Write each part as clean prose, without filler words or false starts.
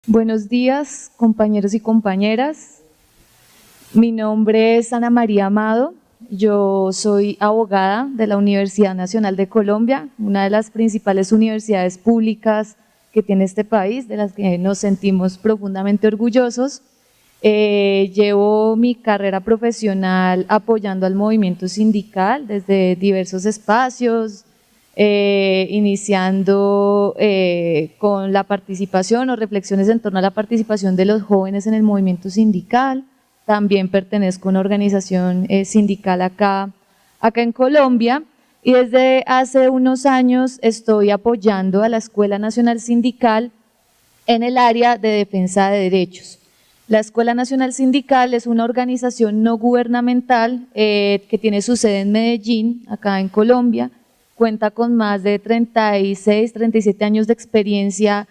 Buenos días, compañeros y compañeras. Mi nombre es Ana María Amado. Yo soy abogada de la Universidad Nacional de Colombia, una de las principales universidades públicas que tiene este país, de las que nos sentimos profundamente orgullosos. Llevo mi carrera profesional apoyando al movimiento sindical desde diversos espacios, iniciando con la participación o reflexiones en torno a la participación de los jóvenes en el movimiento sindical. También pertenezco a una organización sindical acá en Colombia, y desde hace unos años estoy apoyando a la Escuela Nacional Sindical en el área de defensa de derechos. La Escuela Nacional Sindical es una organización no gubernamental que tiene su sede en Medellín, acá en Colombia. Cuenta con más de 36, 37 años de experiencia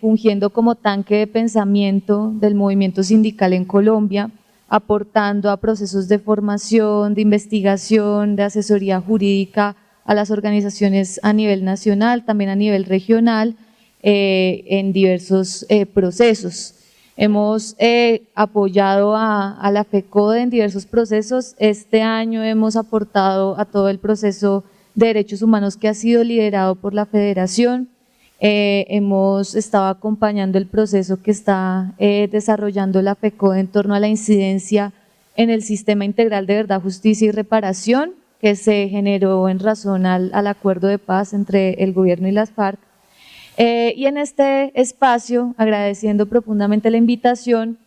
fungiendo como tanque de pensamiento del movimiento sindical en Colombia, aportando a procesos de formación, de investigación, de asesoría jurídica a las organizaciones a nivel nacional, también a nivel regional, en diversos procesos. Hemos apoyado a la FECODE en diversos procesos. Este año hemos aportado a todo el proceso de derechos humanos que ha sido liderado por la Federación. Hemos estado acompañando el proceso que está desarrollando la FECODE en torno a la incidencia en el Sistema Integral de Verdad, Justicia y Reparación, que se generó en razón al acuerdo de paz entre el gobierno y las FARC. Y en este espacio, agradeciendo profundamente la invitación,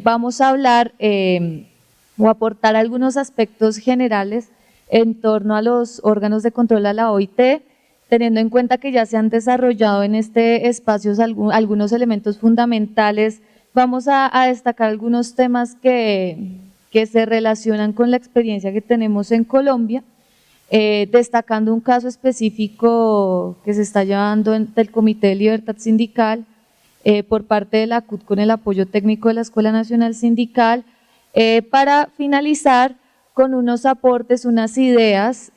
vamos a hablar o aportar algunos aspectos generales en torno a los órganos de control a la OIT, teniendo en cuenta que ya se han desarrollado en este espacio algunos elementos fundamentales. Vamos a destacar algunos temas que se relacionan con la experiencia que tenemos en Colombia, destacando un caso específico que se está llevando del Comité de Libertad Sindical por parte de la CUT con el apoyo técnico de la Escuela Nacional Sindical, para finalizar con unos aportes, unas ideas,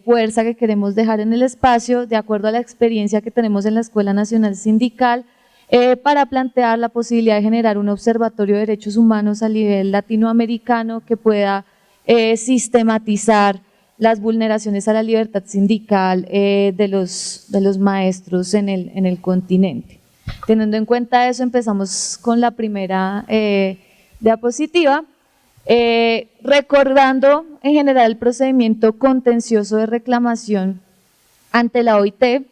fuerza que queremos dejar en el espacio de acuerdo a la experiencia que tenemos en la Escuela Nacional Sindical, para plantear la posibilidad de generar un observatorio de derechos humanos a nivel latinoamericano que pueda sistematizar las vulneraciones a la libertad sindical de los maestros en el continente. Teniendo en cuenta eso, empezamos con la primera diapositiva, recordando en general el procedimiento contencioso de reclamación ante la OIT,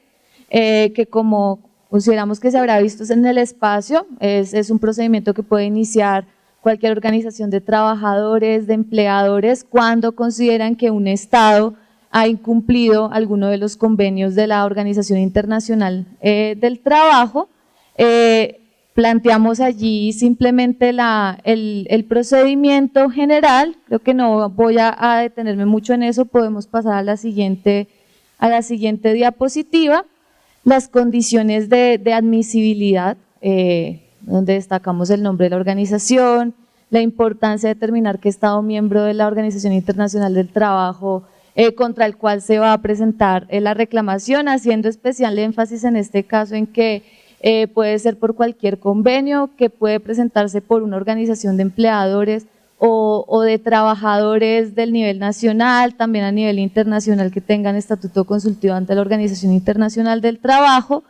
que como consideramos que se habrá visto en el espacio, es un procedimiento que puede iniciar cualquier organización de trabajadores, de empleadores, cuando consideran que un Estado ha incumplido alguno de los convenios de la Organización Internacional del Trabajo. Planteamos allí simplemente el procedimiento general. Creo que no voy a detenerme mucho en eso, podemos pasar a la siguiente diapositiva. Las condiciones de admisibilidad, donde destacamos el nombre de la organización, la importancia de determinar qué Estado miembro de la Organización Internacional del Trabajo contra el cual se va a presentar la reclamación, haciendo especial énfasis en este caso en que puede ser por cualquier convenio, que puede presentarse por una organización de empleadores o de trabajadores del nivel nacional, también a nivel internacional que tengan estatuto consultivo ante la Organización Internacional del Trabajo.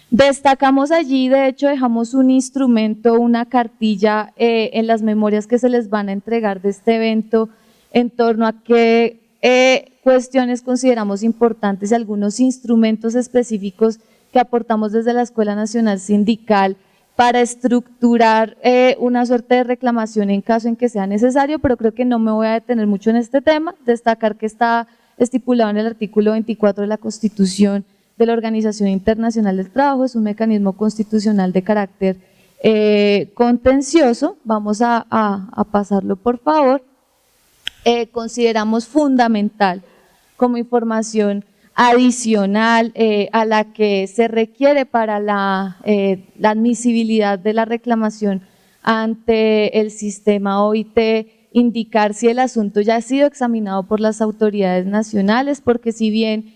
Destacamos allí, de hecho dejamos un instrumento, una cartilla en las memorias que se les van a entregar de este evento en torno a qué cuestiones consideramos importantes y algunos instrumentos específicos que aportamos desde la Escuela Nacional Sindical para estructurar una suerte de reclamación en caso en que sea necesario, pero creo que no me voy a detener mucho en este tema. Destacar que está estipulado en el artículo 24 de la Constitución de la Organización Internacional del Trabajo, es un mecanismo constitucional de carácter contencioso. Vamos a pasarlo, por favor. Consideramos fundamental como información adicional a la que se requiere para la admisibilidad de la reclamación ante el sistema OIT, indicar si el asunto ya ha sido examinado por las autoridades nacionales, porque si bien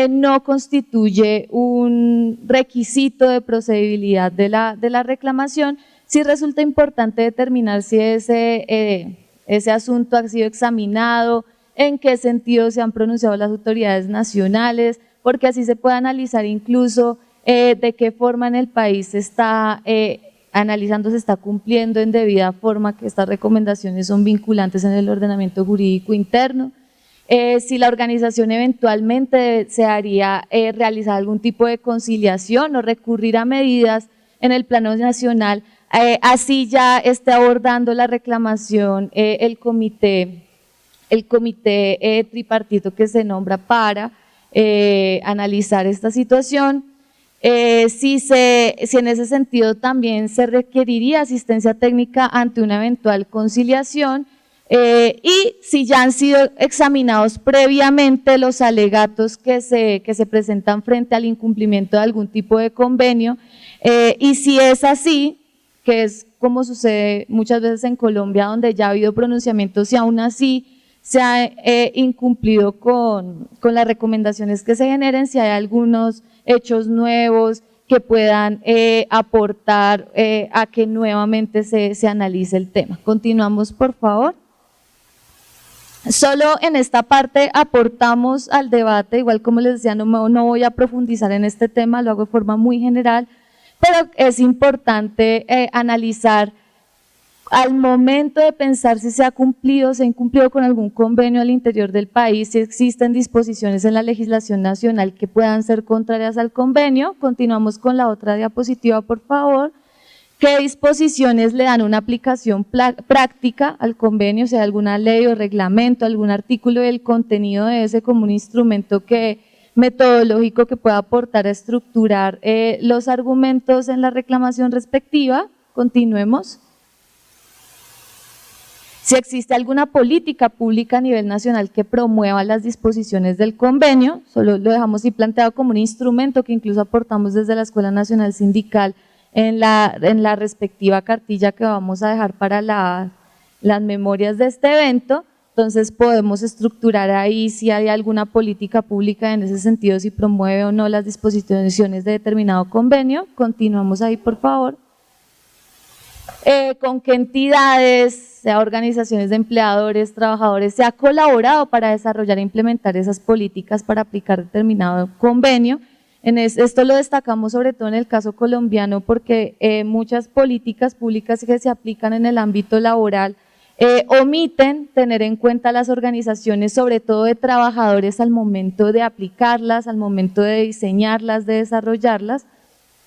no constituye un requisito de procedibilidad de la reclamación. Sí resulta importante determinar si ese asunto ha sido examinado, en qué sentido se han pronunciado las autoridades nacionales, porque así se puede analizar incluso de qué forma en el país se está analizando, se está cumpliendo en debida forma, que estas recomendaciones son vinculantes en el ordenamiento jurídico interno. Si la organización eventualmente desearía realizar algún tipo de conciliación o recurrir a medidas en el plano nacional, así ya esté abordando la reclamación el comité tripartito que se nombra para analizar esta situación. Si en ese sentido también se requeriría asistencia técnica ante una eventual conciliación, y si ya han sido examinados previamente los alegatos que se presentan frente al incumplimiento de algún tipo de convenio, y si es así, que es como sucede muchas veces en Colombia, donde ya ha habido pronunciamientos y aún así se ha incumplido con las recomendaciones que se generen, si hay algunos hechos nuevos que puedan aportar a que nuevamente se analice el tema. Continuamos, por favor. Solo en esta parte aportamos al debate, igual como les decía, no voy a profundizar en este tema, lo hago de forma muy general, pero es importante analizar al momento de pensar si se ha incumplido con algún convenio al interior del país, si existen disposiciones en la legislación nacional que puedan ser contrarias al convenio. Continuamos con la otra diapositiva, por favor. ¿Qué disposiciones le dan una aplicación práctica al convenio? O sea, alguna ley o reglamento, algún artículo y el contenido de ese como un instrumento metodológico que pueda aportar a estructurar los argumentos en la reclamación respectiva. Continuemos. Si existe alguna política pública a nivel nacional que promueva las disposiciones del convenio, solo lo dejamos ahí planteado como un instrumento que incluso aportamos desde la Escuela Nacional Sindical en la respectiva cartilla que vamos a dejar para las memorias de este evento. Entonces podemos estructurar ahí si hay alguna política pública en ese sentido, si promueve o no las disposiciones de determinado convenio. Continuamos ahí, por favor. ¿Con qué entidades, sea organizaciones de empleadores, trabajadores, se ha colaborado para desarrollar e implementar esas políticas para aplicar determinado convenio? Esto lo destacamos sobre todo en el caso colombiano porque muchas políticas públicas que se aplican en el ámbito laboral omiten tener en cuenta las organizaciones, sobre todo de trabajadores, al momento de aplicarlas, al momento de diseñarlas, de desarrollarlas.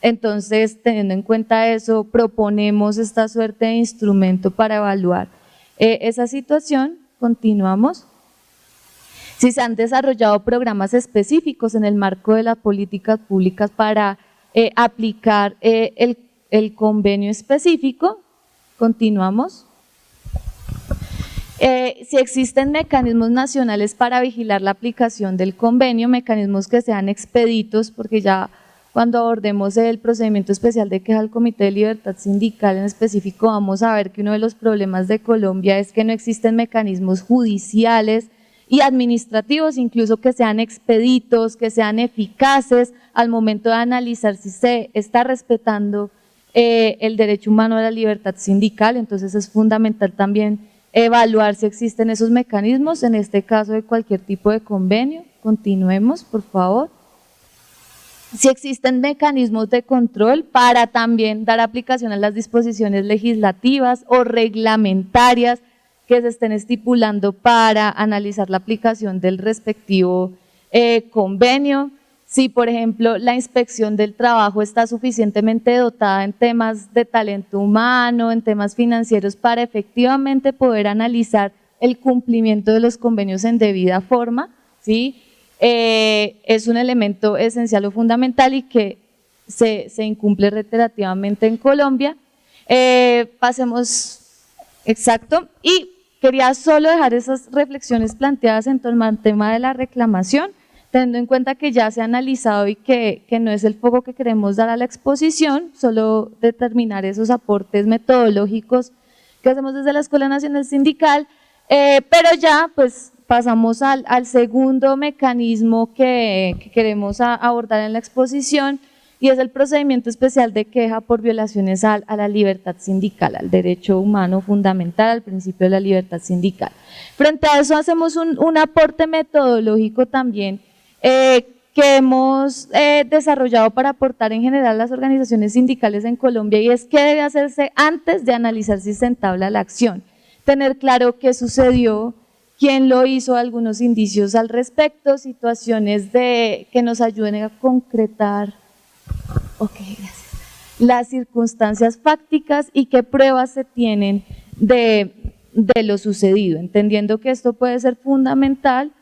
Entonces, teniendo en cuenta eso, proponemos esta suerte de instrumento para evaluar esa situación. Continuamos. Si se han desarrollado programas específicos en el marco de las políticas públicas para aplicar el convenio específico. Continuamos. Si existen mecanismos nacionales para vigilar la aplicación del convenio, mecanismos que sean expeditos, porque ya cuando abordemos el procedimiento especial de queja al Comité de Libertad Sindical en específico, vamos a ver que uno de los problemas de Colombia es que no existen mecanismos judiciales y administrativos, incluso que sean expeditos, que sean eficaces al momento de analizar si se está respetando el derecho humano a la libertad sindical. Entonces es fundamental también evaluar si existen esos mecanismos, en este caso de cualquier tipo de convenio. Continuemos, por favor. Si existen mecanismos de control para también dar aplicación a las disposiciones legislativas o reglamentarias que se estén estipulando para analizar la aplicación del respectivo convenio. Si, por ejemplo, la inspección del trabajo está suficientemente dotada en temas de talento humano, en temas financieros, para efectivamente poder analizar el cumplimiento de los convenios en debida forma, ¿sí? Es un elemento esencial o fundamental y que se incumple reiterativamente en Colombia. Pasemos, exacto, y quería solo dejar esas reflexiones planteadas en torno al tema de la reclamación, teniendo en cuenta que ya se ha analizado y que no es el foco que queremos dar a la exposición, solo determinar esos aportes metodológicos que hacemos desde la Escuela Nacional Sindical, pero ya pues pasamos al segundo mecanismo que queremos abordar en la exposición, y es el procedimiento especial de queja por violaciones a la libertad sindical, al derecho humano fundamental, al principio de la libertad sindical. Frente a eso hacemos un aporte metodológico también que hemos desarrollado para aportar en general las organizaciones sindicales en Colombia, y es qué debe hacerse antes de analizar si se entabla la acción. Tener claro qué sucedió, quién lo hizo, algunos indicios al respecto, situaciones que nos ayuden a concretar las circunstancias fácticas y qué pruebas se tienen de lo sucedido, entendiendo que esto puede ser fundamental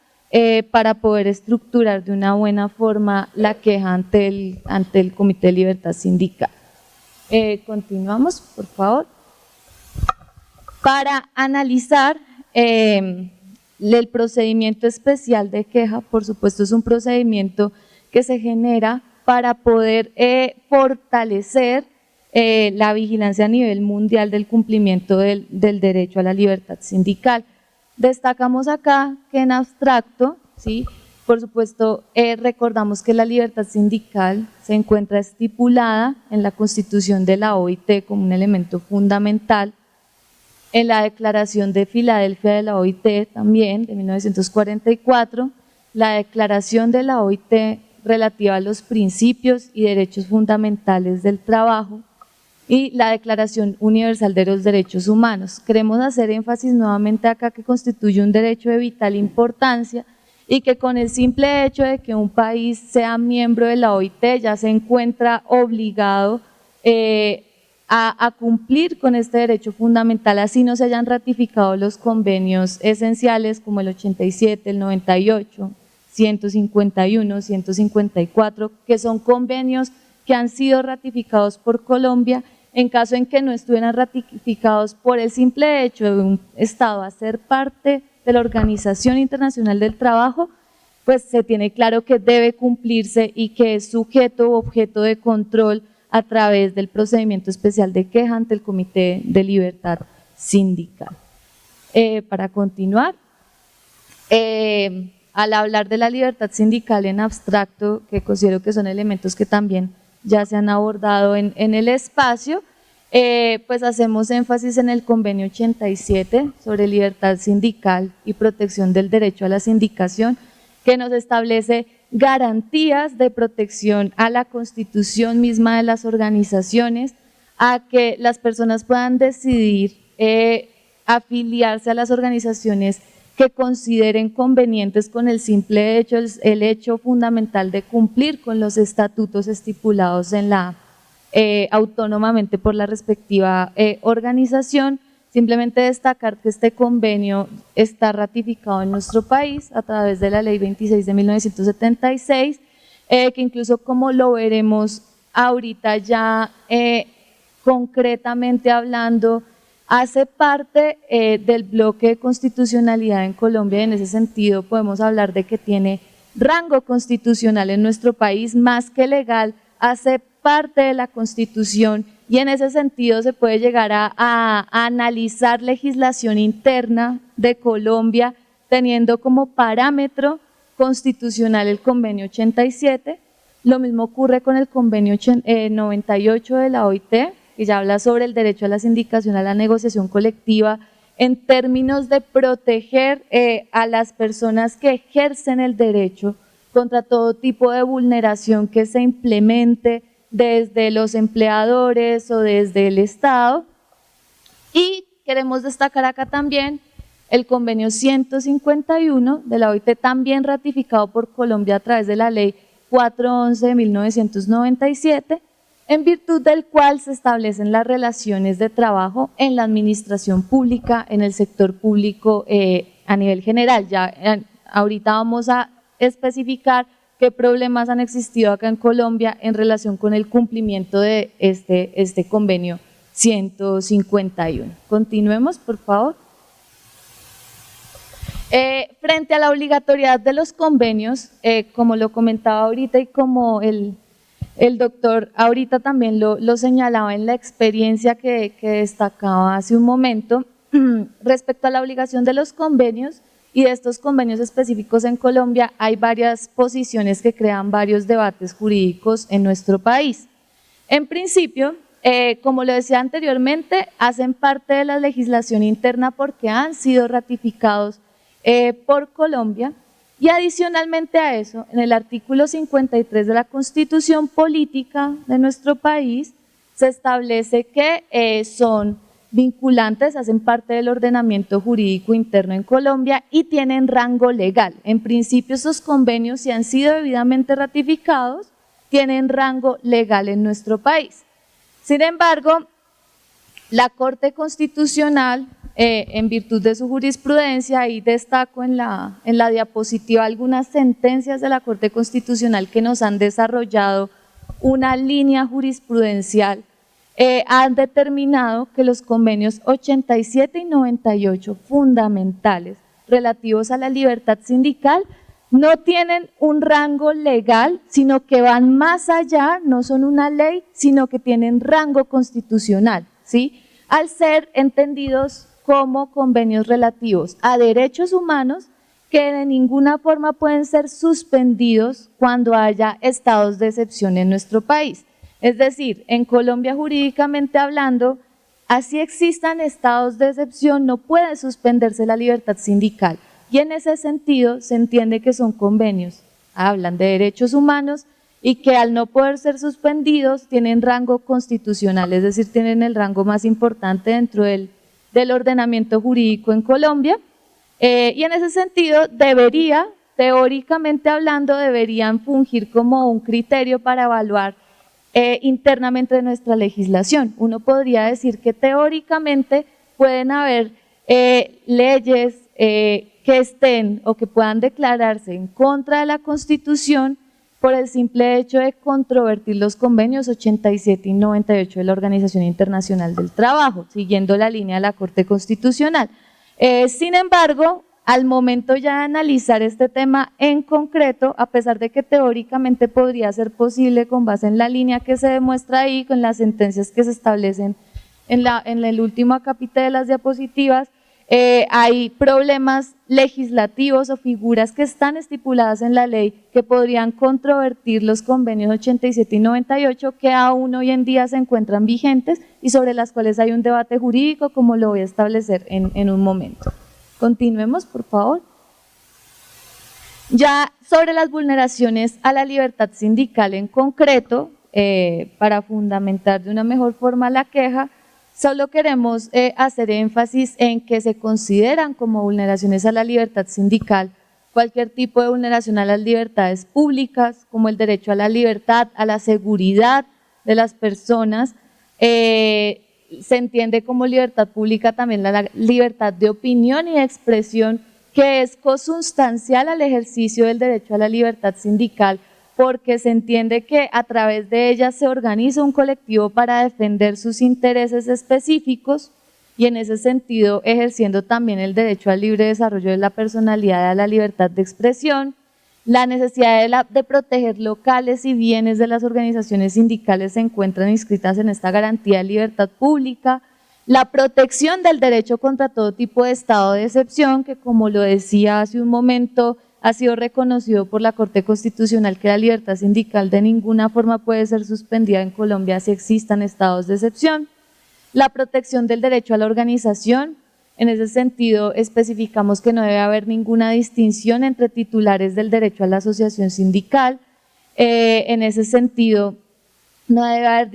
para poder estructurar de una buena forma la queja ante el Comité de Libertad Sindical. Continuamos, por favor. Para analizar el procedimiento especial de queja, por supuesto es un procedimiento que se genera para poder fortalecer la vigilancia a nivel mundial del cumplimiento del derecho a la libertad sindical. Destacamos acá que en abstracto, ¿sí?, por supuesto, recordamos que la libertad sindical se encuentra estipulada en la Constitución de la OIT como un elemento fundamental, en la Declaración de Filadelfia de la OIT también, de 1944, la Declaración de la OIT relativa a los principios y derechos fundamentales del trabajo y la Declaración Universal de los Derechos Humanos. Queremos hacer énfasis nuevamente acá que constituye un derecho de vital importancia y que con el simple hecho de que un país sea miembro de la OIT ya se encuentra obligado a cumplir con este derecho fundamental, así no se hayan ratificado los convenios esenciales como el 87, el 98, 151, 154, que son convenios que han sido ratificados por Colombia. En caso en que no estuvieran ratificados, por el simple hecho de un Estado a ser parte de la Organización Internacional del Trabajo, pues se tiene claro que debe cumplirse y que es sujeto u objeto de control a través del procedimiento especial de queja ante el Comité de Libertad Sindical. Para continuar, al hablar de la libertad sindical en abstracto, que considero que son elementos que también ya se han abordado en el espacio, pues hacemos énfasis en el convenio 87 sobre libertad sindical y protección del derecho a la sindicación, que nos establece garantías de protección a la constitución misma de las organizaciones, a que las personas puedan decidir afiliarse a las organizaciones que consideren convenientes con el simple hecho, el hecho fundamental de cumplir con los estatutos estipulados en la autónomamente por la respectiva organización. Simplemente destacar que este convenio está ratificado en nuestro país a través de la Ley 26 de 1976, que incluso, como lo veremos ahorita ya concretamente hablando, hace parte del bloque de constitucionalidad en Colombia, y en ese sentido podemos hablar de que tiene rango constitucional en nuestro país, más que legal, hace parte de la Constitución, y en ese sentido se puede llegar a analizar legislación interna de Colombia teniendo como parámetro constitucional el convenio 87. Lo mismo ocurre con el convenio 98 de la OIT, que ya habla sobre el derecho a la sindicación, a la negociación colectiva, en términos de proteger a las personas que ejercen el derecho contra todo tipo de vulneración que se implemente desde los empleadores o desde el Estado. Y queremos destacar acá también el convenio 151 de la OIT, también ratificado por Colombia a través de la Ley 411 de 1997, en virtud del cual se establecen las relaciones de trabajo en la administración pública, en el sector público a nivel general. Ya ahorita vamos a especificar qué problemas han existido acá en Colombia en relación con el cumplimiento de este convenio 151. Continuemos, por favor. Frente a la obligatoriedad de los convenios, como lo comentaba ahorita y como el doctor ahorita también lo señalaba en la experiencia que destacaba hace un momento, respecto a la obligación de los convenios, y de estos convenios específicos en Colombia hay varias posiciones que crean varios debates jurídicos en nuestro país. En principio, como lo decía anteriormente, hacen parte de la legislación interna porque han sido ratificados por Colombia, y adicionalmente a eso, en el artículo 53 de la Constitución Política de nuestro país, se establece que son vinculantes, hacen parte del ordenamiento jurídico interno en Colombia y tienen rango legal. En principio, estos convenios, si han sido debidamente ratificados, tienen rango legal en nuestro país. Sin embargo, la Corte Constitucional, en virtud de su jurisprudencia, ahí destaco en la diapositiva algunas sentencias de la Corte Constitucional que nos han desarrollado una línea jurisprudencial, han determinado que los convenios 87 y 98 fundamentales relativos a la libertad sindical no tienen un rango legal, sino que van más allá, no son una ley, sino que tienen rango constitucional, ¿sí? Al ser entendidos como convenios relativos a derechos humanos que de ninguna forma pueden ser suspendidos cuando haya estados de excepción en nuestro país. Es decir, en Colombia jurídicamente hablando, así existan estados de excepción, no puede suspenderse la libertad sindical. Y en ese sentido se entiende que son convenios, hablan de derechos humanos y que al no poder ser suspendidos tienen rango constitucional, es decir, tienen el rango más importante dentro del ordenamiento jurídico en Colombia, y en ese sentido teóricamente hablando, deberían fungir como un criterio para evaluar internamente nuestra legislación. Uno podría decir que teóricamente pueden haber leyes que estén o que puedan declararse en contra de la Constitución por el simple hecho de controvertir los convenios 87 y 98 de la Organización Internacional del Trabajo, siguiendo la línea de la Corte Constitucional. Sin embargo, al momento ya de analizar este tema en concreto, a pesar de que teóricamente podría ser posible con base en la línea que se demuestra ahí, con las sentencias que se establecen en el último acápite de las diapositivas, hay problemas legislativos o figuras que están estipuladas en la ley que podrían controvertir los convenios 87 y 98 que aún hoy en día se encuentran vigentes y sobre las cuales hay un debate jurídico, como lo voy a establecer en un momento. Continuemos, por favor. Ya sobre las vulneraciones a la libertad sindical en concreto, para fundamentar de una mejor forma la queja, solo queremos hacer énfasis en que se consideran como vulneraciones a la libertad sindical cualquier tipo de vulneración a las libertades públicas, como el derecho a la libertad, a la seguridad de las personas. Se entiende como libertad pública también la libertad de opinión y de expresión, que es consustancial al ejercicio del derecho a la libertad sindical, porque se entiende que a través de ella se organiza un colectivo para defender sus intereses específicos y en ese sentido ejerciendo también el derecho al libre desarrollo de la personalidad y a la libertad de expresión, la necesidad de proteger locales y bienes de las organizaciones sindicales se encuentran inscritas en esta garantía de libertad pública, la protección del derecho contra todo tipo de estado de excepción, que como lo decía hace un momento, ha sido reconocido por la Corte Constitucional que la libertad sindical de ninguna forma puede ser suspendida en Colombia si existan estados de excepción. La protección del derecho a la organización, en ese sentido especificamos que no debe haber ninguna distinción entre titulares del derecho a la asociación sindical, en ese sentido no debe haber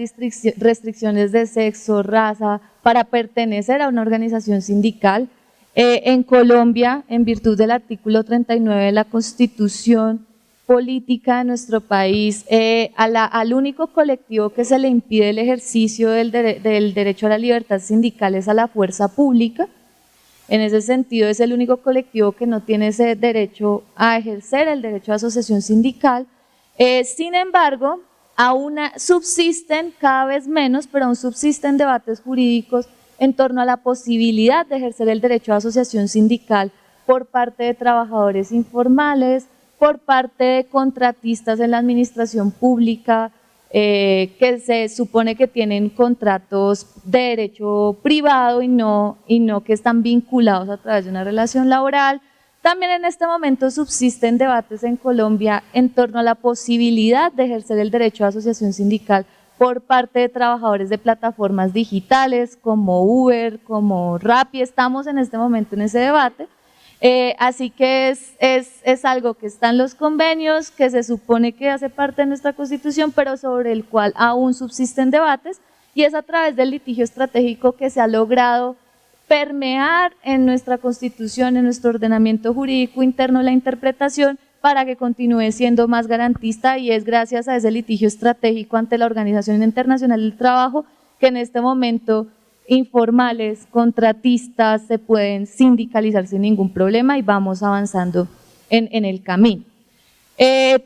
restricciones de sexo, raza, para pertenecer a una organización sindical. En Colombia, en virtud del artículo 39 de la Constitución Política de nuestro país, al único colectivo que se le impide el ejercicio del derecho a la libertad sindical es a la fuerza pública. En ese sentido es el único colectivo que no tiene ese derecho a ejercer el derecho a asociación sindical. Sin embargo, aún subsisten cada vez menos, pero aún subsisten debates jurídicos en torno a la posibilidad de ejercer el derecho a asociación sindical por parte de trabajadores informales, por parte de contratistas en la administración pública, que se supone que tienen contratos de derecho privado y no que están vinculados a través de una relación laboral, También en este momento subsisten debates en Colombia en torno a la posibilidad de ejercer el derecho a asociación sindical por parte de trabajadores de plataformas digitales como Uber, como Rappi. Estamos en este momento en ese debate, así que es algo que está en los convenios, que se supone que hace parte de nuestra Constitución, pero sobre el cual aún subsisten debates, y es a través del litigio estratégico que se ha logrado permear en nuestra Constitución, en nuestro ordenamiento jurídico interno, la interpretación para que continúe siendo más garantista, y es gracias a ese litigio estratégico ante la Organización Internacional del Trabajo que en este momento informales, contratistas se pueden sindicalizar sin ningún problema y vamos avanzando en el camino.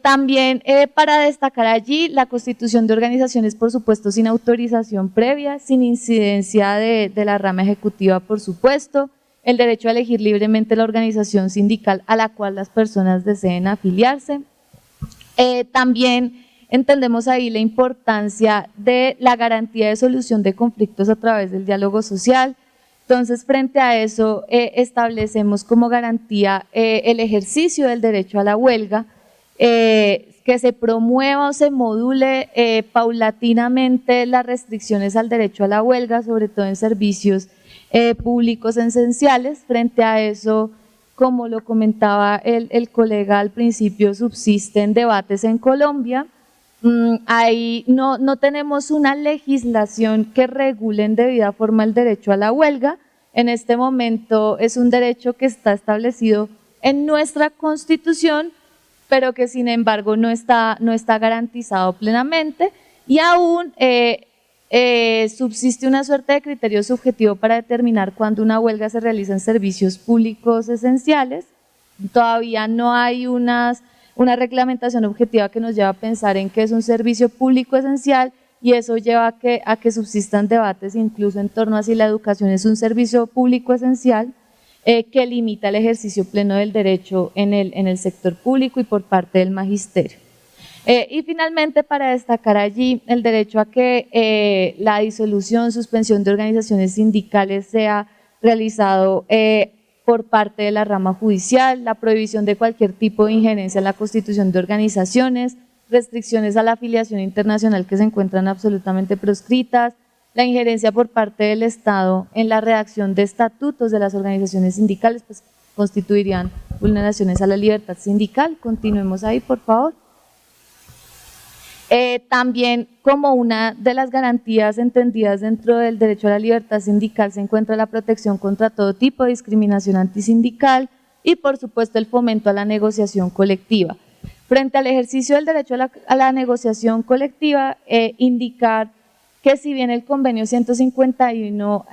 También para destacar allí la constitución de organizaciones, por supuesto, sin autorización previa, sin incidencia de la rama ejecutiva, por supuesto, el derecho a elegir libremente la organización sindical a la cual las personas deseen afiliarse. También entendemos ahí la importancia de la garantía de solución de conflictos a través del diálogo social. Entonces, frente a eso, establecemos como garantía el ejercicio del derecho a la huelga, que se promueva o se module paulatinamente las restricciones al derecho a la huelga, sobre todo en servicios públicos esenciales. Frente a eso, como lo comentaba el colega al principio, subsisten debates en Colombia. Ahí no tenemos una legislación que regule en debida forma el derecho a la huelga. En este momento es un derecho que está establecido en nuestra Constitución, pero que sin embargo no está garantizado plenamente, y aún subsiste una suerte de criterio subjetivo para determinar cuándo una huelga se realiza en servicios públicos esenciales. Todavía no hay una reglamentación objetiva que nos lleva a pensar en qué es un servicio público esencial, y eso lleva a que subsistan debates incluso en torno a si la educación es un servicio público esencial, que limita el ejercicio pleno del derecho en el sector público y por parte del magisterio. Y finalmente, para destacar allí el derecho a que la disolución, suspensión de organizaciones sindicales sea realizado por parte de la rama judicial, la prohibición de cualquier tipo de injerencia en la constitución de organizaciones, restricciones a la afiliación internacional que se encuentran absolutamente proscritas, la injerencia por parte del Estado en la redacción de estatutos de las organizaciones sindicales, pues constituirían vulneraciones a la libertad sindical. Continuemos ahí, por favor. También, como una de las garantías entendidas dentro del derecho a la libertad sindical, se encuentra la protección contra todo tipo de discriminación antisindical y, por supuesto, el fomento a la negociación colectiva. Frente al ejercicio del derecho a la negociación colectiva, indicar que si bien el convenio 151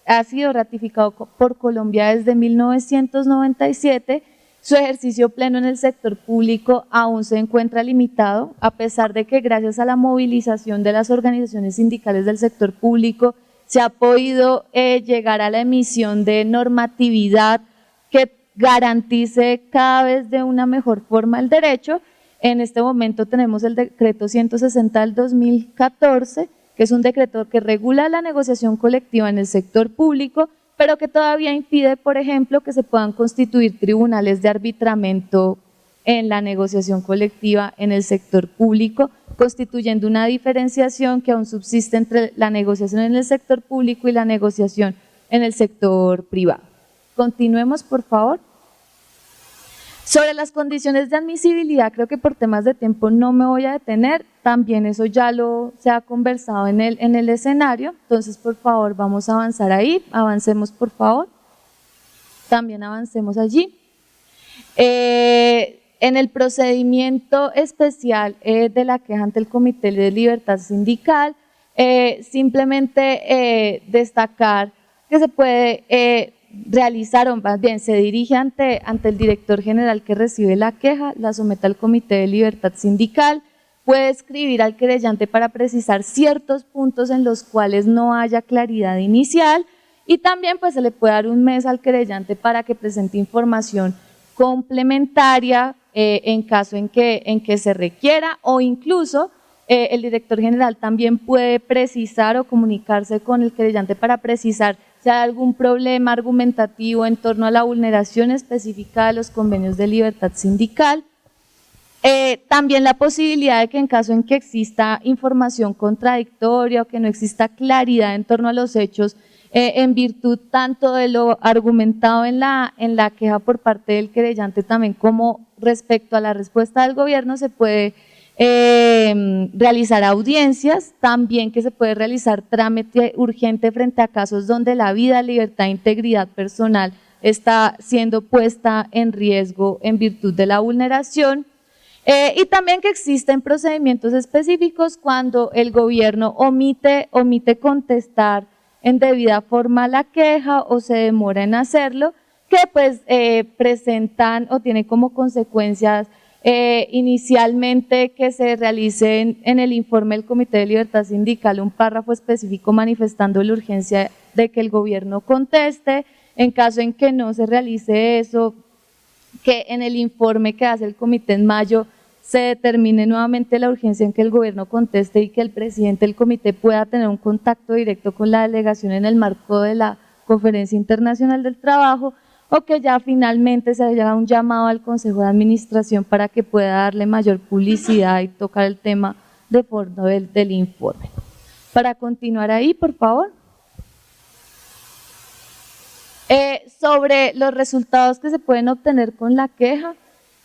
ha sido ratificado por Colombia desde 1997, su ejercicio pleno en el sector público aún se encuentra limitado, a pesar de que gracias a la movilización de las organizaciones sindicales del sector público se ha podido llegar a la emisión de normatividad que garantice cada vez de una mejor forma el derecho. En este momento tenemos el decreto 160 del 2014, que es un decreto que regula la negociación colectiva en el sector público, pero que todavía impide, por ejemplo, que se puedan constituir tribunales de arbitramiento en la negociación colectiva en el sector público, constituyendo una diferenciación que aún subsiste entre la negociación en el sector público y la negociación en el sector privado. Continuemos, por favor. Sobre las condiciones de admisibilidad, creo que por temas de tiempo no me voy a detener, también eso ya se ha conversado en el escenario, entonces por favor vamos a avanzar ahí, avancemos por favor, también avancemos allí. En el procedimiento especial de la queja ante el Comité de Libertad Sindical, simplemente destacar que se puede realizar, o más bien se dirige ante el director general que recibe la queja, la somete al Comité de Libertad Sindical, puede escribir al querellante para precisar ciertos puntos en los cuales no haya claridad inicial, y también pues se le puede dar un mes al querellante para que presente información complementaria en caso en que se requiera, o incluso el director general también puede precisar o comunicarse con el querellante para precisar si hay algún problema argumentativo en torno a la vulneración específica de los convenios de libertad sindical. También la posibilidad de que en caso en que exista información contradictoria o que no exista claridad en torno a los hechos, en virtud tanto de lo argumentado en la queja por parte del querellante también como respecto a la respuesta del gobierno, se puede realizar audiencias, también que se puede realizar trámite urgente frente a casos donde la vida, libertad e integridad personal está siendo puesta en riesgo en virtud de la vulneración. Y también que existen procedimientos específicos cuando el gobierno omite contestar en debida forma la queja o se demora en hacerlo, que pues presentan o tienen como consecuencias inicialmente que se realice en el informe del Comité de Libertad Sindical un párrafo específico manifestando la urgencia de que el gobierno conteste. En caso en que no se realice eso, que en el informe que hace el comité en mayo se determine nuevamente la urgencia en que el gobierno conteste y que el presidente del comité pueda tener un contacto directo con la delegación en el marco de la Conferencia Internacional del Trabajo, o que ya finalmente se haga un llamado al Consejo de Administración para que pueda darle mayor publicidad y tocar el tema de fondo del informe. Para continuar ahí, por favor. Sobre los resultados que se pueden obtener con la queja,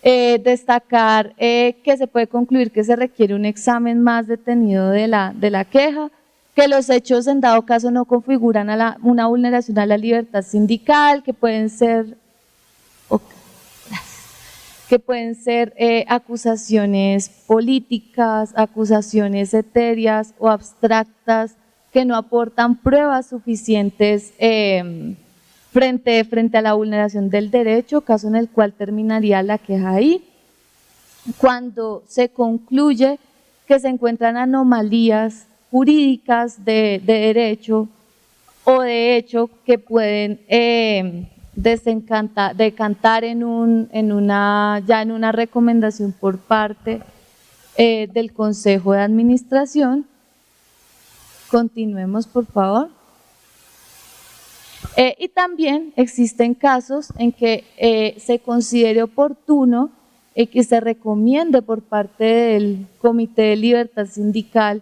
destacar que se puede concluir que se requiere un examen más detenido de la queja, que los hechos en dado caso no configuran una vulneración a la libertad sindical, que pueden ser acusaciones políticas, acusaciones etéreas o abstractas que no aportan pruebas suficientes frente a la vulneración del derecho, caso en el cual terminaría la queja ahí. Cuando se concluye que se encuentran anomalías jurídicas de derecho o de hecho que pueden decantar en una recomendación por parte del Consejo de Administración. Continuemos, por favor. Y también existen casos en que se considere oportuno que se recomiende por parte del Comité de Libertad Sindical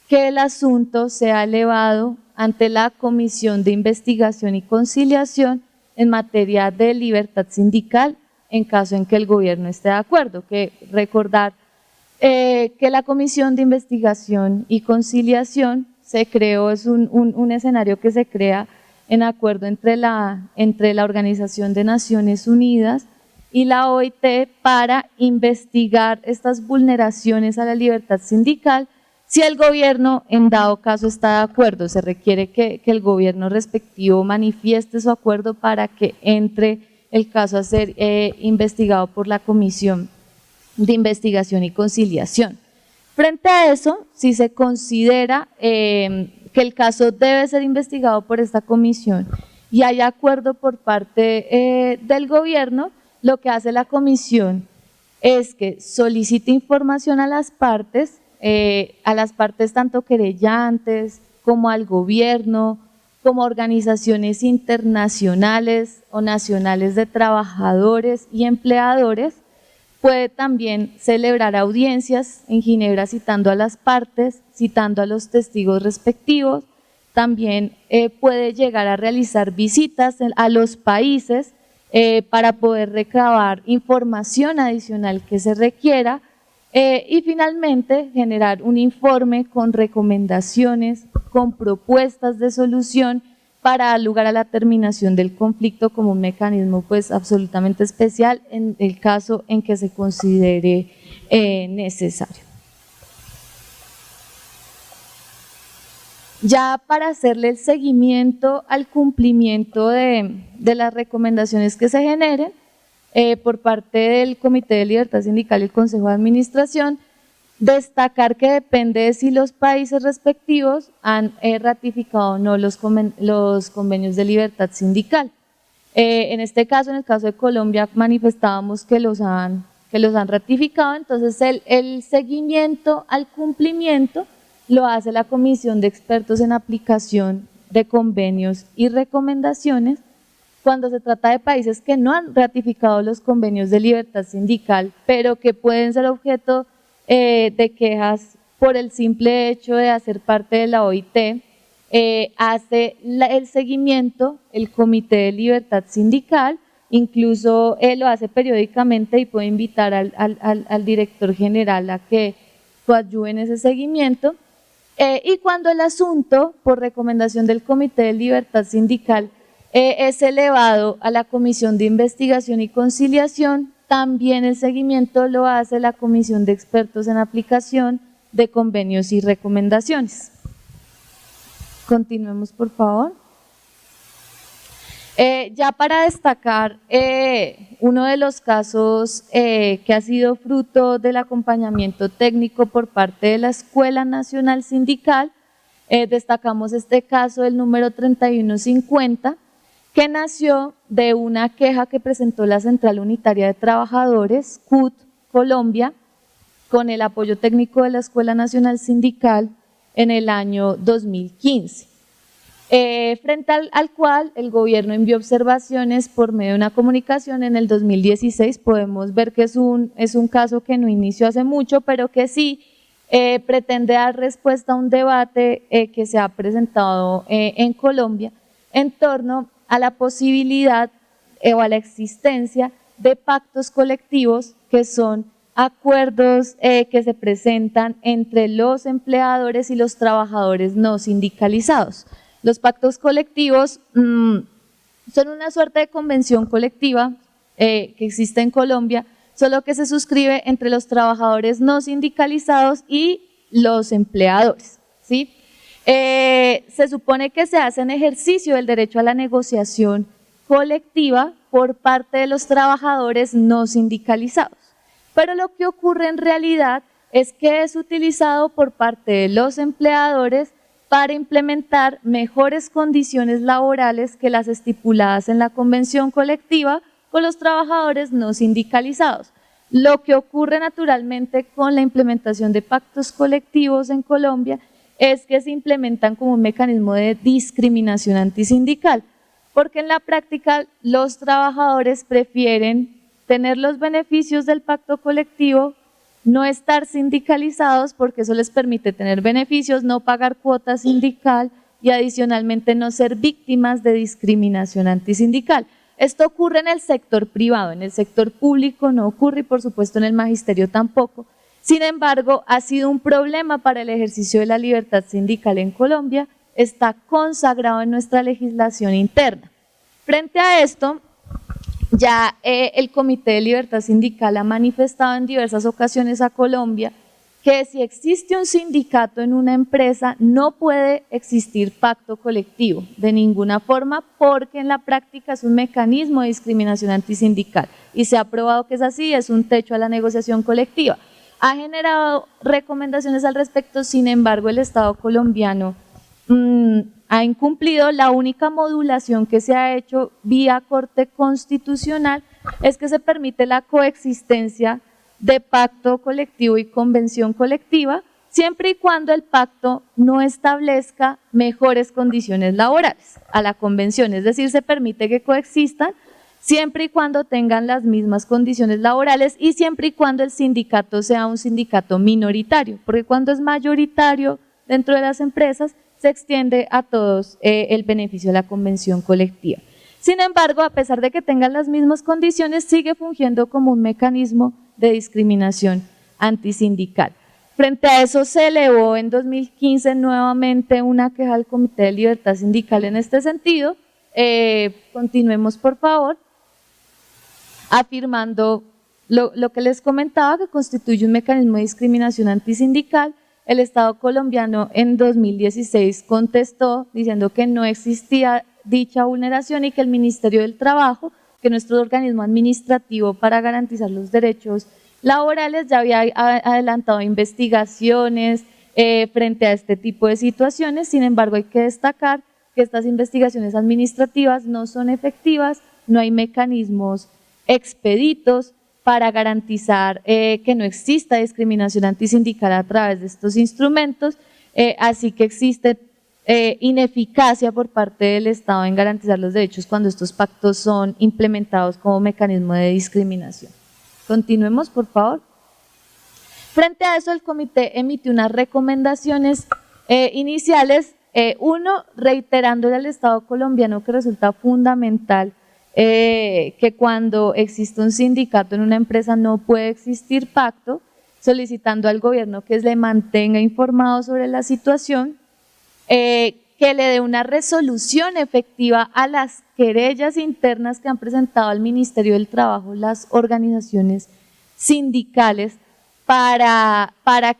que el asunto sea elevado ante la Comisión de Investigación y Conciliación en materia de libertad sindical en caso en que el gobierno esté de acuerdo. Que recordar que la Comisión de Investigación y Conciliación se creó, es un escenario que se crea en acuerdo entre la Organización de Naciones Unidas y la OIT para investigar estas vulneraciones a la libertad sindical. Si el gobierno en dado caso está de acuerdo, se requiere que el gobierno respectivo manifieste su acuerdo para que entre el caso a ser investigado por la Comisión de Investigación y Conciliación. Frente a eso, si se considera que el caso debe ser investigado por esta comisión y hay acuerdo por parte del gobierno, lo que hace la comisión es que solicite información a las partes tanto querellantes como al gobierno, como organizaciones internacionales o nacionales de trabajadores y empleadores. Puede también celebrar audiencias en Ginebra citando a las partes, citando a los testigos respectivos. También puede llegar a realizar visitas a los países para poder recabar información adicional que se requiera y finalmente generar un informe con recomendaciones, con propuestas de solución para dar lugar a la terminación del conflicto como un mecanismo pues absolutamente especial en el caso en que se considere necesario. Ya para hacerle el seguimiento al cumplimiento de las recomendaciones que se generen por parte del Comité de Libertad Sindical y el Consejo de Administración, destacar que depende de si los países respectivos han ratificado o no los convenios de libertad sindical. En este caso, en el caso de Colombia, manifestábamos que los han ratificado, entonces el seguimiento al cumplimiento lo hace la Comisión de Expertos en Aplicación de convenios y recomendaciones. Cuando se trata de países que no han ratificado los convenios de libertad sindical, pero que pueden ser objeto de quejas por el simple hecho de hacer parte de la OIT, hace el seguimiento, el Comité de Libertad Sindical, incluso lo hace periódicamente y puede invitar al director general a que coadyuve en ese seguimiento. Y cuando el asunto, por recomendación del Comité de Libertad Sindical, es elevado a la Comisión de Investigación y Conciliación, también el seguimiento lo hace la Comisión de Expertos en Aplicación de Convenios y Recomendaciones. Continuemos, por favor. Ya para destacar uno de los casos que ha sido fruto del acompañamiento técnico por parte de la Escuela Nacional Sindical, destacamos este caso, el número 3150, que nació de una queja que presentó la Central Unitaria de Trabajadores, CUT, Colombia, con el apoyo técnico de la Escuela Nacional Sindical en el año 2015. Frente al cual el gobierno envió observaciones por medio de una comunicación en el 2016. Podemos ver que es un caso que no inició hace mucho, pero que sí pretende dar respuesta a un debate que se ha presentado en Colombia en torno a la posibilidad o a la existencia de pactos colectivos, que son acuerdos que se presentan entre los empleadores y los trabajadores no sindicalizados. Los pactos colectivos son una suerte de convención colectiva que existe en Colombia, solo que se suscribe entre los trabajadores no sindicalizados y los empleadores, ¿sí? Se supone que se hace en ejercicio del derecho a la negociación colectiva por parte de los trabajadores no sindicalizados, pero lo que ocurre en realidad es que es utilizado por parte de los empleadores para implementar mejores condiciones laborales que las estipuladas en la convención colectiva con los trabajadores no sindicalizados. Lo que ocurre naturalmente con la implementación de pactos colectivos en Colombia es que se implementan como un mecanismo de discriminación antisindical, porque en la práctica los trabajadores prefieren tener los beneficios del pacto colectivo, no estar sindicalizados porque eso les permite tener beneficios, no pagar cuota sindical y adicionalmente no ser víctimas de discriminación antisindical. Esto ocurre en el sector privado, en el sector público no ocurre y por supuesto en el magisterio tampoco. Sin embargo, ha sido un problema para el ejercicio de la libertad sindical en Colombia, está consagrado en nuestra legislación interna. Frente a esto, ya el Comité de Libertad Sindical ha manifestado en diversas ocasiones a Colombia que si existe un sindicato en una empresa no puede existir pacto colectivo de ninguna forma, porque en la práctica es un mecanismo de discriminación antisindical y se ha probado que es así, es un techo a la negociación colectiva. Ha generado recomendaciones al respecto, sin embargo el Estado colombiano ha incumplido. La única modulación que se ha hecho vía Corte Constitucional es que se permite la coexistencia de pacto colectivo y convención colectiva, siempre y cuando el pacto no establezca mejores condiciones laborales a la convención, es decir, se permite que coexistan siempre y cuando tengan las mismas condiciones laborales y siempre y cuando el sindicato sea un sindicato minoritario, porque cuando es mayoritario dentro de las empresas se extiende a todos el beneficio de la convención colectiva. Sin embargo, a pesar de que tengan las mismas condiciones, sigue fungiendo como un mecanismo de discriminación antisindical. Frente a eso se elevó en 2015 nuevamente una queja al Comité de Libertad Sindical en este sentido. Continuemos por favor, afirmando lo que les comentaba, que constituye un mecanismo de discriminación antisindical. El Estado colombiano en 2016 contestó diciendo que no existía dicha vulneración y que el Ministerio del Trabajo, que es nuestro organismo administrativo para garantizar los derechos laborales, ya había adelantado investigaciones frente a este tipo de situaciones. Sin embargo, hay que destacar que estas investigaciones administrativas no son efectivas, no hay mecanismos expeditos para garantizar que no exista discriminación antisindical a través de estos instrumentos, así que existe ineficacia por parte del Estado en garantizar los derechos cuando estos pactos son implementados como mecanismo de discriminación. Continuemos, por favor. Frente a eso, el comité emitió unas recomendaciones iniciales, uno, reiterándole al Estado colombiano que resulta fundamental que cuando existe un sindicato en una empresa no puede existir pacto, solicitando al gobierno que le mantenga informado sobre la situación, que le dé una resolución efectiva a las querellas internas que han presentado al Ministerio del Trabajo las organizaciones sindicales para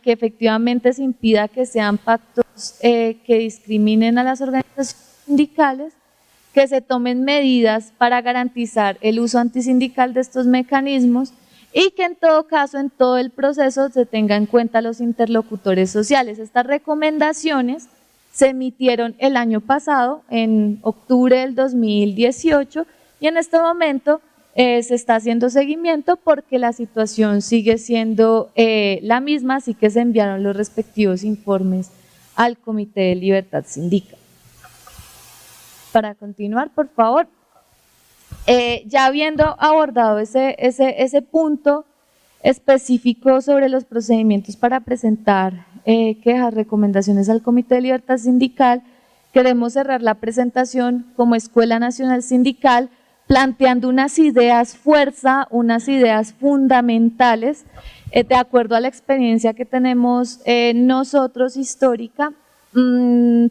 que efectivamente se impida que sean pactos que discriminen a las organizaciones sindicales, que se tomen medidas para garantizar el uso antisindical de estos mecanismos y que en todo caso, en todo el proceso, se tenga en cuenta los interlocutores sociales. Estas recomendaciones se emitieron el año pasado, en octubre del 2018, y en este momento se está haciendo seguimiento porque la situación sigue siendo la misma, así que se enviaron los respectivos informes al Comité de Libertad Sindical. Para continuar, por favor, ya habiendo abordado ese punto específico sobre los procedimientos para presentar quejas, recomendaciones al Comité de Libertad Sindical, queremos cerrar la presentación como Escuela Nacional Sindical planteando unas ideas fuerza, unas ideas fundamentales, de acuerdo a la experiencia que tenemos nosotros histórica,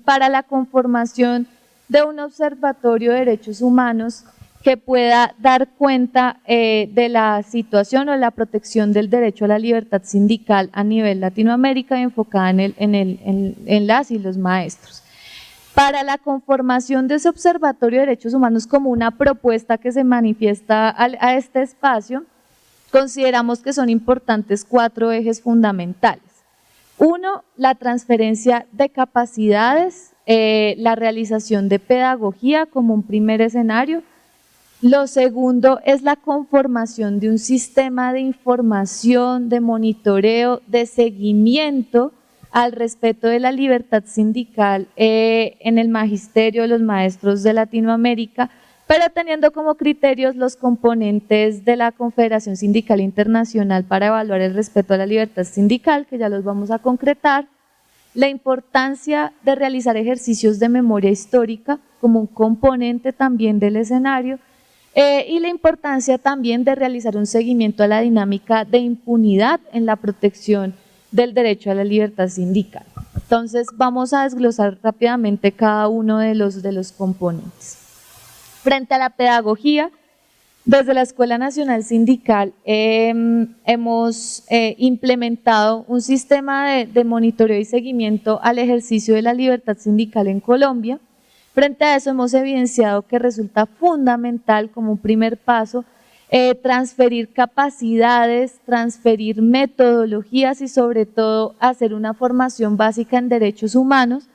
para la conformación de un observatorio de derechos humanos que pueda dar cuenta de la situación o la protección del derecho a la libertad sindical a nivel Latinoamérica y enfocada en las y los maestros. Para la conformación de ese observatorio de derechos humanos como una propuesta que se manifiesta a este espacio, consideramos que son importantes 4 ejes fundamentales. Uno, la transferencia de capacidades, la realización de pedagogía como un primer escenario. Lo segundo es la conformación de un sistema de información, de monitoreo, de seguimiento al respeto de la libertad sindical en el magisterio de los maestros de Latinoamérica, pero teniendo como criterios los componentes de la Confederación Sindical Internacional para evaluar el respeto a la libertad sindical, que ya los vamos a concretar, la importancia de realizar ejercicios de memoria histórica como un componente también del escenario, y la importancia también de realizar un seguimiento a la dinámica de impunidad en la protección del derecho a la libertad sindical. Entonces vamos a desglosar rápidamente cada uno de los componentes. Frente a la pedagogía, desde la Escuela Nacional Sindical hemos implementado un sistema de monitoreo y seguimiento al ejercicio de la libertad sindical en Colombia. Frente a eso hemos evidenciado que resulta fundamental como un primer paso transferir capacidades, transferir metodologías y sobre todo hacer una formación básica en derechos humanos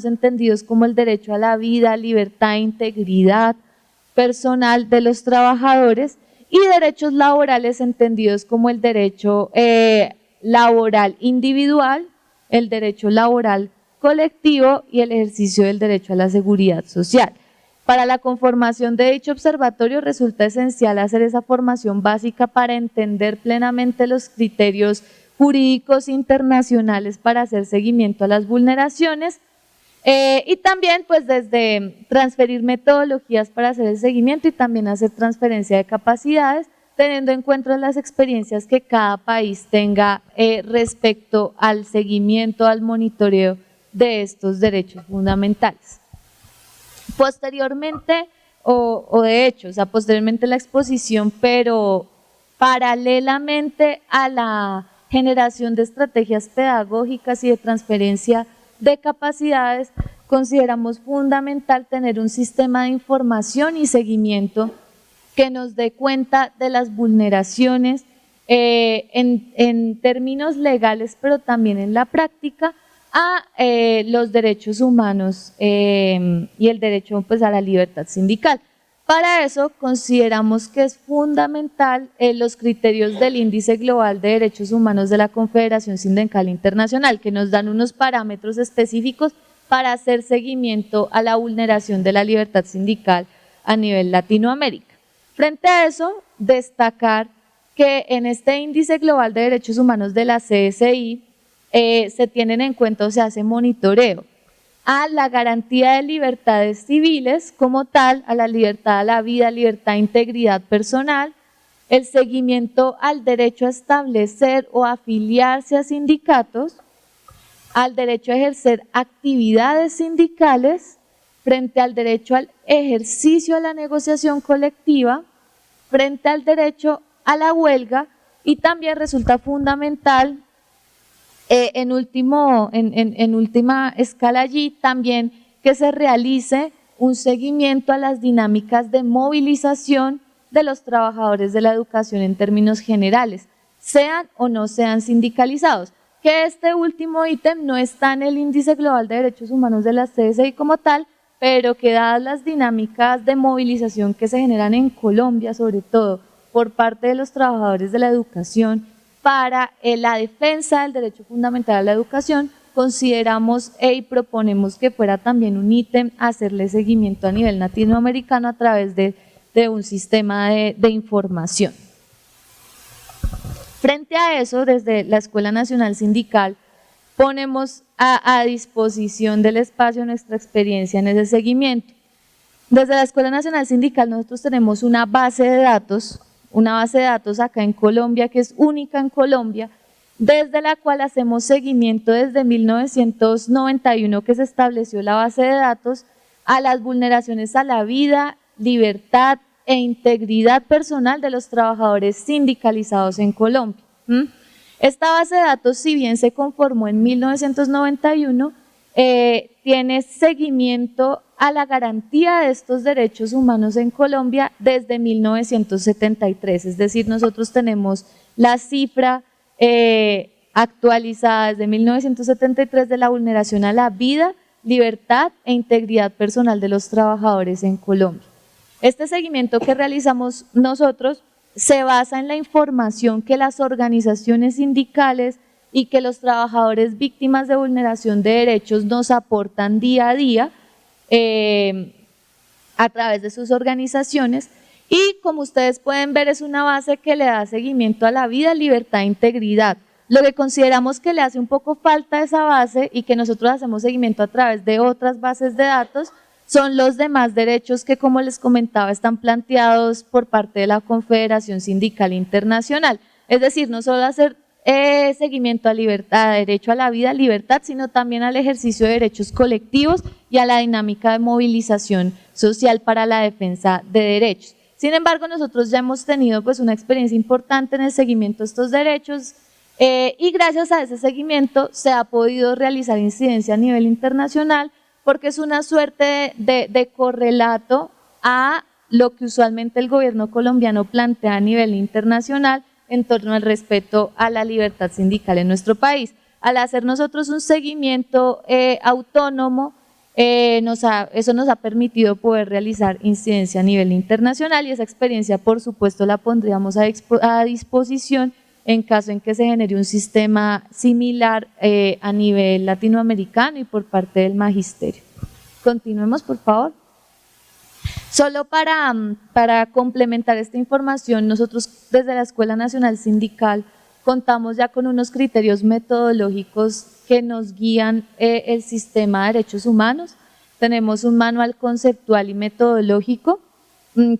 entendidos como el derecho a la vida, libertad e integridad personal de los trabajadores y derechos laborales entendidos como el derecho laboral individual, el derecho laboral colectivo y el ejercicio del derecho a la seguridad social. Para la conformación de dicho observatorio resulta esencial hacer esa formación básica para entender plenamente los criterios jurídicos internacionales para hacer seguimiento a las vulneraciones y también pues desde transferir metodologías para hacer el seguimiento y también hacer transferencia de capacidades teniendo en cuenta las experiencias que cada país tenga respecto al seguimiento, al monitoreo de estos derechos fundamentales. Posteriormente, posteriormente la exposición, pero paralelamente a la generación de estrategias pedagógicas y de transferencia de capacidades, consideramos fundamental tener un sistema de información y seguimiento que nos dé cuenta de las vulneraciones en términos legales, pero también en la práctica, a los derechos humanos y el derecho pues, a la libertad sindical. Para eso consideramos que es fundamental los criterios del Índice Global de Derechos Humanos de la Confederación Sindical Internacional, que nos dan unos parámetros específicos para hacer seguimiento a la vulneración de la libertad sindical a nivel Latinoamérica. Frente a eso, destacar que en este Índice Global de Derechos Humanos de la CSI se tienen en cuenta o se hace monitoreo a la garantía de libertades civiles como tal, a la libertad a la vida, libertad e integridad personal, el seguimiento al derecho a establecer o afiliarse a sindicatos, al derecho a ejercer actividades sindicales, frente al derecho al ejercicio de la negociación colectiva, frente al derecho a la huelga, y también resulta fundamental, en última escala allí, también que se realice un seguimiento a las dinámicas de movilización de los trabajadores de la educación en términos generales, sean o no sean sindicalizados. Que este último ítem no está en el Índice Global de Derechos Humanos de la CSI como tal, pero que dadas las dinámicas de movilización que se generan en Colombia, sobre todo por parte de los trabajadores de la educación, para la defensa del derecho fundamental a la educación, consideramos y proponemos que fuera también un ítem hacerle seguimiento a nivel latinoamericano a través de un sistema de información. Frente a eso, desde la Escuela Nacional Sindical, ponemos a disposición del espacio nuestra experiencia en ese seguimiento. Desde la Escuela Nacional Sindical nosotros tenemos una base de datos acá en Colombia, que es única en Colombia, desde la cual hacemos seguimiento desde 1991 que se estableció la base de datos a las vulneraciones a la vida, libertad e integridad personal de los trabajadores sindicalizados en Colombia. Esta base de datos, si bien se conformó en 1991, tiene seguimiento a la garantía de estos derechos humanos en Colombia desde 1973, es decir, nosotros tenemos la cifra actualizada desde 1973 de la vulneración a la vida, libertad e integridad personal de los trabajadores en Colombia. Este seguimiento que realizamos nosotros se basa en la información que las organizaciones sindicales y que los trabajadores víctimas de vulneración de derechos nos aportan día a día a través de sus organizaciones, y como ustedes pueden ver es una base que le da seguimiento a la vida, libertad e integridad. Lo que consideramos que le hace un poco falta a esa base y que nosotros hacemos seguimiento a través de otras bases de datos son los demás derechos que, como les comentaba, están planteados por parte de la Confederación Sindical Internacional. Es decir, no solo hacer seguimiento a libertad, derecho a la vida, libertad, sino también al ejercicio de derechos colectivos y a la dinámica de movilización social para la defensa de derechos. Sin embargo, nosotros ya hemos tenido pues una experiencia importante en el seguimiento de estos derechos y gracias a ese seguimiento se ha podido realizar incidencia a nivel internacional, porque es una suerte de correlato a lo que usualmente el gobierno colombiano plantea a nivel internacional en torno al respeto a la libertad sindical en nuestro país. Al hacer nosotros un seguimiento autónomo, eso nos ha permitido poder realizar incidencia a nivel internacional, y esa experiencia por supuesto la pondríamos a disposición en caso en que se genere un sistema similar a nivel latinoamericano y por parte del magisterio. Continuemos, por favor. Solo para complementar esta información, nosotros desde la Escuela Nacional Sindical contamos ya con unos criterios metodológicos que nos guían el sistema de derechos humanos. Tenemos un manual conceptual y metodológico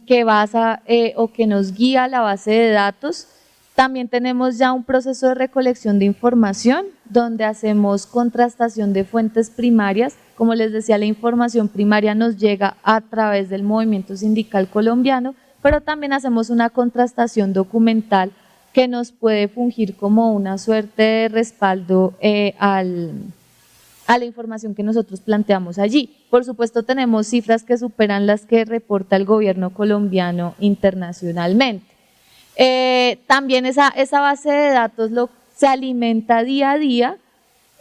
que basa o que nos guía la base de datos. También tenemos ya un proceso de recolección de información donde hacemos contrastación de fuentes primarias. Como les decía, la información primaria nos llega a través del movimiento sindical colombiano, pero también hacemos una contrastación documental que nos puede fungir como una suerte de respaldo a la información que nosotros planteamos allí. Por supuesto, tenemos cifras que superan las que reporta el gobierno colombiano internacionalmente. También esa base de datos se alimenta día a día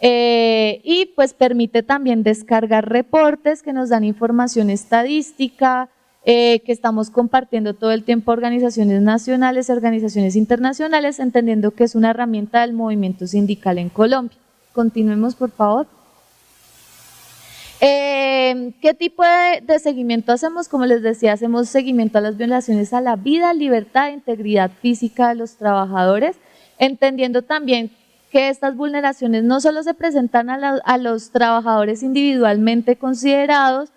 y pues permite también descargar reportes que nos dan información estadística, que estamos compartiendo todo el tiempo a organizaciones nacionales, organizaciones internacionales, entendiendo que es una herramienta del movimiento sindical en Colombia. Continuemos, por favor. ¿Qué tipo de seguimiento hacemos? Como les decía, hacemos seguimiento a las violaciones a la vida, libertad e integridad física de los trabajadores, entendiendo también que estas vulneraciones no solo se presentan a los trabajadores individualmente considerados,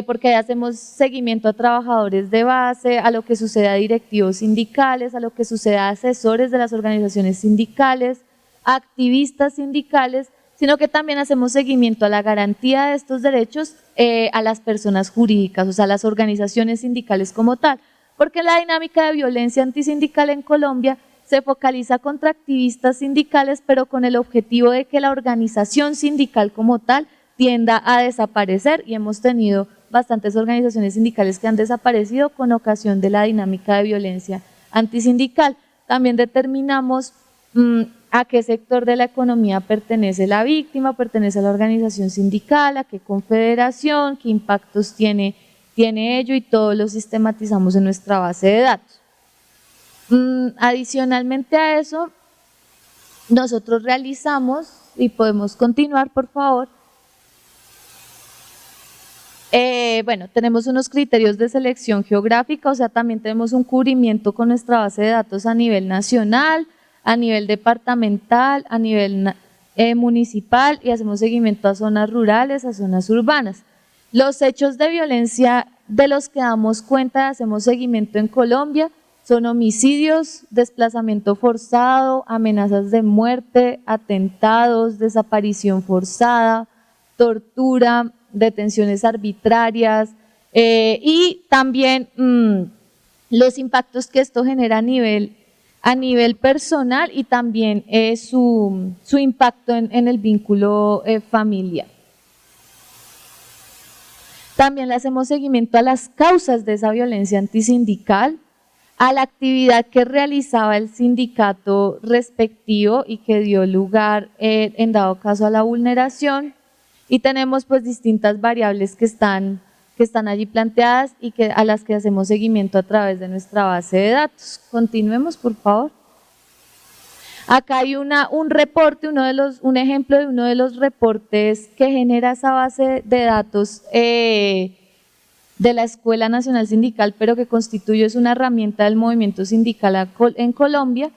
porque hacemos seguimiento a trabajadores de base, a lo que sucede a directivos sindicales, a lo que sucede a asesores de las organizaciones sindicales, a activistas sindicales, sino que también hacemos seguimiento a la garantía de estos derechos a las personas jurídicas, o sea, a las organizaciones sindicales como tal, porque la dinámica de violencia antisindical en Colombia se focaliza contra activistas sindicales, pero con el objetivo de que la organización sindical como tal tienda a desaparecer, y hemos tenido bastantes organizaciones sindicales que han desaparecido con ocasión de la dinámica de violencia antisindical. También determinamos a qué sector de la economía pertenece la víctima, pertenece a la organización sindical, a qué confederación, qué impactos tiene ello, y todo lo sistematizamos en nuestra base de datos. Adicionalmente a eso, nosotros realizamos, y podemos continuar por favor, bueno, tenemos unos criterios de selección geográfica, o sea, también tenemos un cubrimiento con nuestra base de datos a nivel nacional, a nivel departamental, a nivel municipal, y hacemos seguimiento a zonas rurales, a zonas urbanas. Los hechos de violencia de los que damos cuenta, hacemos seguimiento en Colombia, son homicidios, desplazamiento forzado, amenazas de muerte, atentados, desaparición forzada, tortura, detenciones arbitrarias, y también los impactos que esto genera a nivel personal, y también su impacto en el vínculo familiar. También le hacemos seguimiento a las causas de esa violencia antisindical, a la actividad que realizaba el sindicato respectivo y que dio lugar en dado caso a la vulneración, y tenemos pues distintas variables que están allí planteadas y a las que hacemos seguimiento a través de nuestra base de datos. Continuemos, por favor. Acá hay un reporte, un ejemplo de uno de los reportes que genera esa base de datos de la Escuela Nacional Sindical, pero que constituye una herramienta del movimiento sindical en Colombia,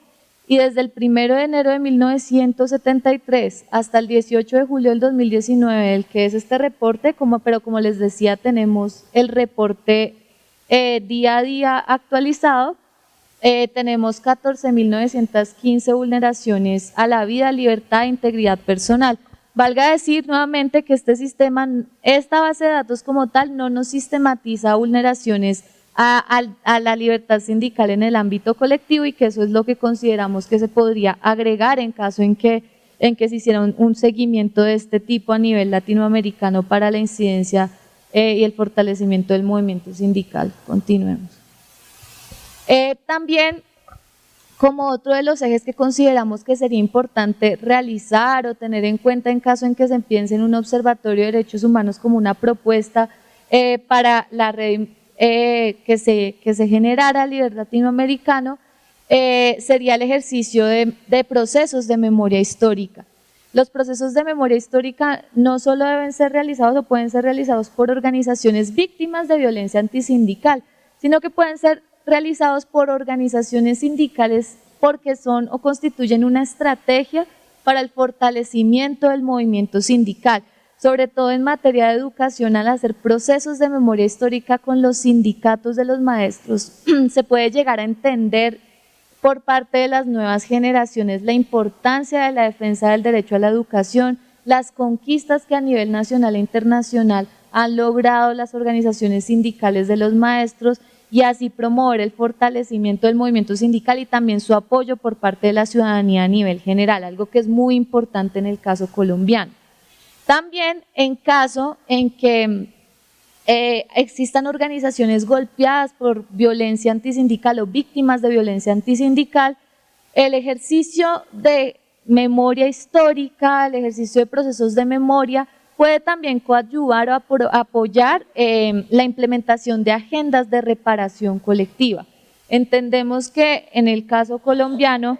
y desde el 1 de enero de 1973 hasta el 18 de julio del 2019, el que es este reporte, pero como les decía, tenemos el reporte día a día actualizado. Tenemos 14.915 vulneraciones a la vida, libertad e integridad personal. Valga decir nuevamente que esta base de datos como tal no nos sistematiza vulneraciones a la libertad sindical en el ámbito colectivo, y que eso es lo que consideramos que se podría agregar en caso en que se hiciera un seguimiento de este tipo a nivel latinoamericano para la incidencia y el fortalecimiento del movimiento sindical. Continuemos. También, como otro de los ejes que consideramos que sería importante realizar o tener en cuenta en caso en que se piense en un observatorio de derechos humanos como una propuesta para la red que se generara a nivel latinoamericano, sería el ejercicio de procesos de memoria histórica. Los procesos de memoria histórica no solo deben ser realizados o pueden ser realizados por organizaciones víctimas de violencia antisindical, sino que pueden ser realizados por organizaciones sindicales porque son o constituyen una estrategia para el fortalecimiento del movimiento sindical, sobre todo en materia de educación. Al hacer procesos de memoria histórica con los sindicatos de los maestros, se puede llegar a entender por parte de las nuevas generaciones la importancia de la defensa del derecho a la educación, las conquistas que a nivel nacional e internacional han logrado las organizaciones sindicales de los maestros, y así promover el fortalecimiento del movimiento sindical y también su apoyo por parte de la ciudadanía a nivel general, algo que es muy importante en el caso colombiano. También en caso en que existan organizaciones golpeadas por violencia antisindical o víctimas de violencia antisindical, el ejercicio de memoria histórica, el ejercicio de procesos de memoria puede también coadyuvar o apoyar la implementación de agendas de reparación colectiva. Entendemos que en el caso colombiano,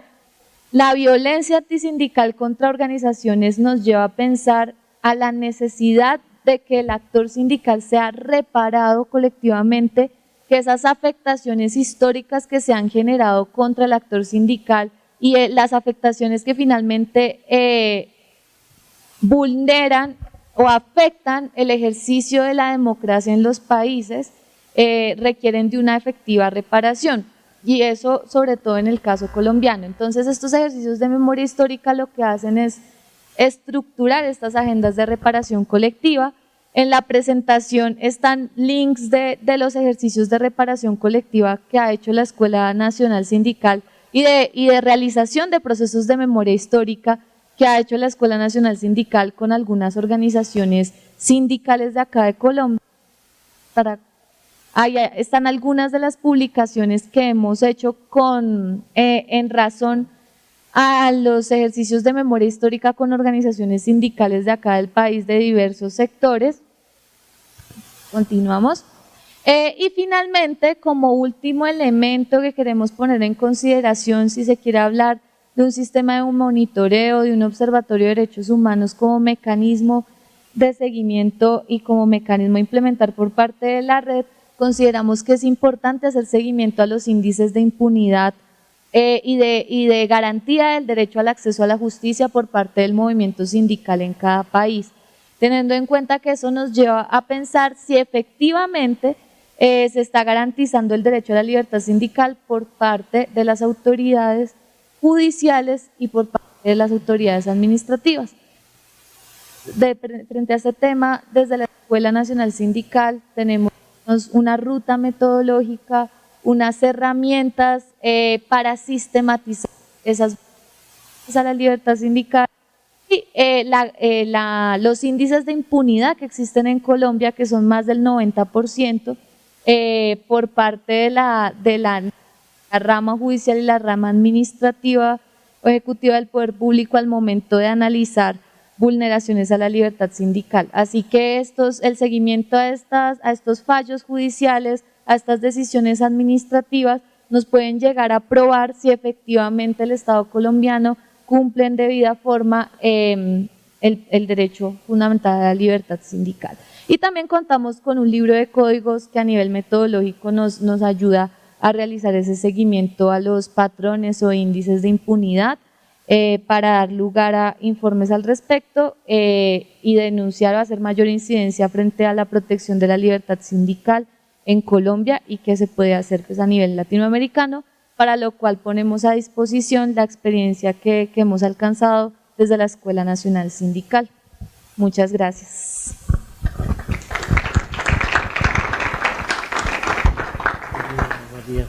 la violencia antisindical contra organizaciones nos lleva a pensar a la necesidad de que el actor sindical sea reparado colectivamente, que esas afectaciones históricas que se han generado contra el actor sindical y las afectaciones que finalmente vulneran o afectan el ejercicio de la democracia en los países, requieren de una efectiva reparación, y eso sobre todo en el caso colombiano. Entonces estos ejercicios de memoria histórica lo que hacen es estructurar estas agendas de reparación colectiva. En la presentación están links de los ejercicios de reparación colectiva que ha hecho la Escuela Nacional Sindical y de realización de procesos de memoria histórica que ha hecho la Escuela Nacional Sindical con algunas organizaciones sindicales de acá de Colombia. Ahí están algunas de las publicaciones que hemos hecho en razón a los ejercicios de memoria histórica con organizaciones sindicales de acá del país de diversos sectores. Continuamos. Y finalmente, como último elemento que queremos poner en consideración, si se quiere hablar de un sistema de un monitoreo, de un observatorio de derechos humanos como mecanismo de seguimiento y como mecanismo a implementar por parte de la red, consideramos que es importante hacer seguimiento a los índices de impunidad y de garantía del derecho al acceso a la justicia por parte del movimiento sindical en cada país, teniendo en cuenta que eso nos lleva a pensar si efectivamente se está garantizando el derecho a la libertad sindical por parte de las autoridades judiciales y por parte de las autoridades administrativas. Frente a este tema, desde la Escuela Nacional Sindical tenemos una ruta metodológica, unas herramientas para sistematizar esas a la libertad sindical y los índices de impunidad que existen en Colombia, que son más del 90%, por parte de la rama judicial y la rama administrativa o ejecutiva del poder público al momento de analizar vulneraciones a la libertad sindical. Así que el seguimiento a estos fallos judiciales, a estas decisiones administrativas, nos pueden llegar a probar si efectivamente el Estado colombiano cumple en debida forma el derecho fundamental a la libertad sindical. Y también contamos con un libro de códigos que a nivel metodológico nos ayuda a realizar ese seguimiento a los patrones o índices de impunidad para dar lugar a informes al respecto y denunciar o hacer mayor incidencia frente a la protección de la libertad sindical en Colombia y qué se puede hacer pues, a nivel latinoamericano, para lo cual ponemos a disposición la experiencia que hemos alcanzado desde la Escuela Nacional Sindical. Muchas gracias. María.